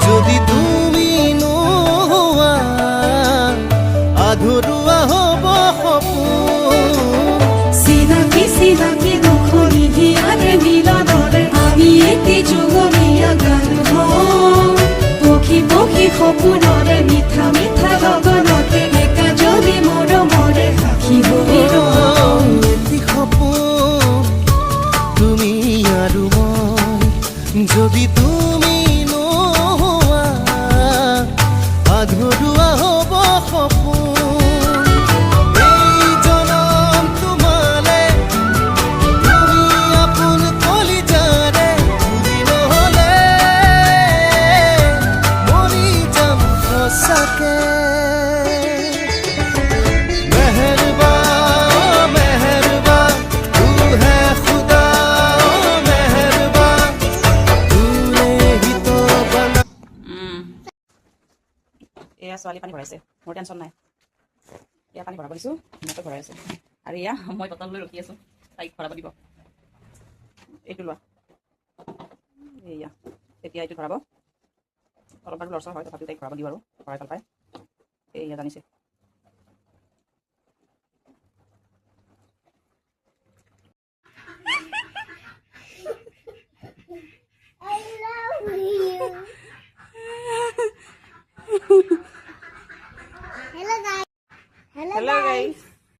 যদি তুমি নোহোৱা আধৰুৱা হ'ব সপোন চিনাকি চিনাকি দুখনি হিয়াৰে মিলনৰে আমি এটি যুগমীয়া গান হওঁ পক্ষী পক্ষী সপোনৰে মিঠা মিঠা লগনতে একা যদি মৰমৰে সাক্ষী হৈ ৰওঁ এটি সপোন তুমি আৰু মই যদি তুমি নোহোৱা আধৰুৱা হ'ব সপোন এই জনম তোমালে তুমি আপোন কলিজাৰে বুজি নহ'লে মৰি যাম সঁচাকে মেহৰবা মেহৰবা তু হে খুদা মেহৰবা তুনে হি তো বনা এয়া ছোৱালী পানী ভৰাইছে মোৰ টেনশ্যন নাই এয়া পানী ভৰাব দিছোঁ ধুনীয়াকৈ ভৰাই আছে আৰু এয়া মই বটল লৈ ৰখি আছোঁ তাইক ভৰাব দিব এইটো লোৱা এয়া এতিয়া এইটো ভৰাব অলপ বাৰু লৰচৰ হয় তথাপিও তাইক ভৰাব দিওঁ আৰু ভৰাই ভাল পায় এয়া জানিছে